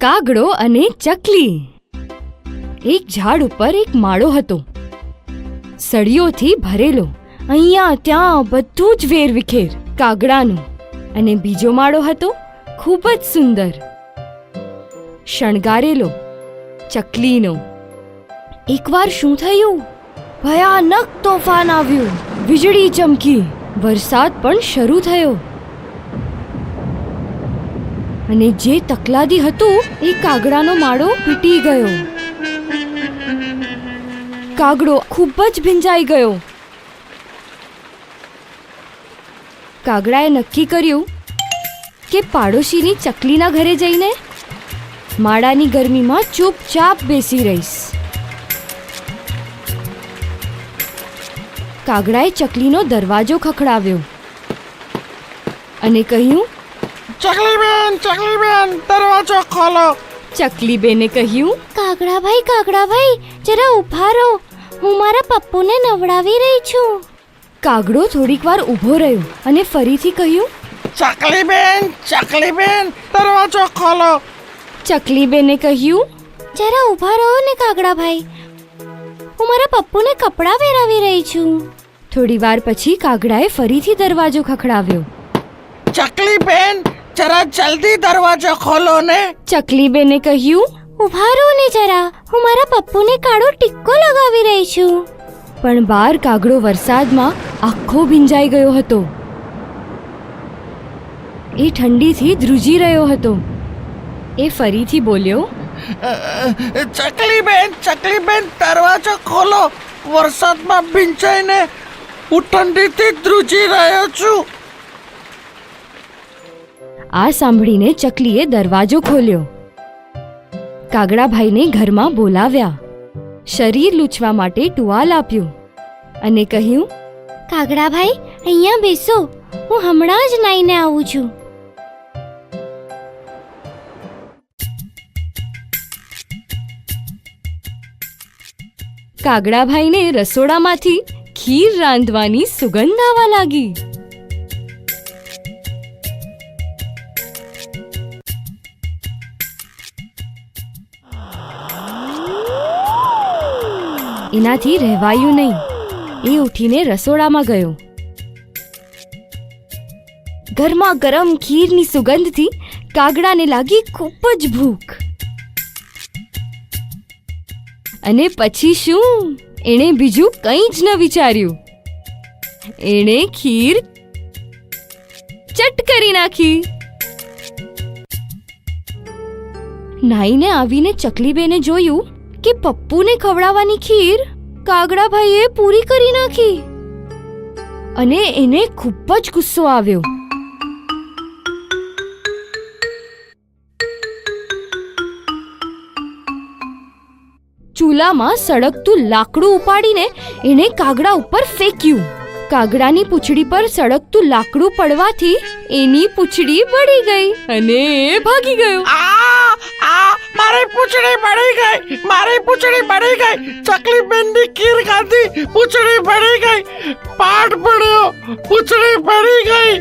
કાગડો અને ચકલી. એક ઝાડ ઉપર એક માળો હતો, સળીઓથી ભરેલો. અહીંયા ત્યાં બધું જ વેરવિખેર કાગડાનું. અને બીજો માળો હતો ખૂબ જ સુંદર, શણગારેલો, ચકલીનો. એકવાર શું થયું? ભયાનક તોફાન આવ્યું. વીજળી ચમકી, વરસાદ પણ શરૂ થયો. અને જે તકલાદી હતું એ કાગડાનો માળો તૂટી ગયો. કાગડો ખૂબ જ ભીંજાઈ ગયો. કાગડાએ નક્કી કર્યું કે પાડોશીની ચકલીના ઘરે જઈને માળાની ગરમીમાં ચૂપચાપ બેસી રહીશ. કાગડાએ ચકલીનો દરવાજો ખખડાવ્યો અને કહ્યું, ચકલીબેન, દરવાજો ખોલો. ચકલીબેને કહ્યું, કાગડાભાઈ, જરા ઊભા રહો, હું મારા પપ્પુને નવડાવી રહી છું. કાગડો થોડીક વાર ઊભો રહ્યો અને ફરીથી કહ્યું, ચકલીબેન, દરવાજો ખોલો. ચકલીબેને કહ્યું, જરા ઊભા રહો ને કાગડાભાઈ, હું મારા પપ્પુને કપડાં પહેરાવી રહી છું. થોડી વાર પછી કાગડાએ ફરીથી દરવાજો ખખડાવ્યો. ચકલીબેન, જરા જલ્દી દરવાજો ખોલો ને. ચકલીબેને કહ્યું, ઊભા રહો ને જરા, હું મારા પપ્પુને કાળો ટીક્કો લગાવી રહી છું. પણ બહાર કાગડો વરસાદમાં આખો ભીંજાઈ ગયો હતો. એ ઠંડીથી ધ્રુજી રહ્યો હતો. એ ફરીથી બોલ્યો, ચકલીબેન, દરવાજો ખોલો. વરસાદમાં ભીંજાઈને હું ઠંડીથી ધ્રુજી રહ્યો છું. આ સાંભળીને ચકલીએ દરવાજો ખોલ્યો. કાગડાભાઈને ઘરમાં બોલાવ્યા, શરીર લૂછવા માટે ટુવાલ આપ્યું અને કહ્યું, કાગડાભાઈ, અહીંયા બેસો, હું હમણાં જ નાઈને આવું છું. કાગડાભાઈને રસોડામાંથી ખીર રાંધવાની સુગંધ આવવા લાગી. એનાથી રહેવાયું નહીં. એ ઉઠીને રસોડામાં ગયો. ગરમા ગરમ ખીરની સુગંધથી કાગડાને લાગી ખૂબ જ ભૂખ. અને પછી શું? એણે બીજું કંઈ જ ન વિચાર્યું. એણે ખીર ચટ કરી નાખી. નાઈને આવીને ચકલીબેને જોયું કે પપ્પુને ખવડાવવાની ખીર કાગડાભાઈએ પૂરી કરી નાખી. અને એને ખૂબ જ ગુસ્સો આવ્યો. ચૂલામાં સળગતું લાકડું ઉપાડીને એણે કાગડા ઉપર ફેંક્યું. કાગડાની પૂંછડી પર સળગતું લાકડું પડવાથી એની પૂંછડી બળી ગઈ અને એ ભાગી ગયો. મારી પૂંછડી બળી ગઈ. ચકલીબેનની ખીર ખાધી, પૂંછડી બળી ગઈ. પાઠ ભણ્યો, પૂંછડી બળી ગઈ.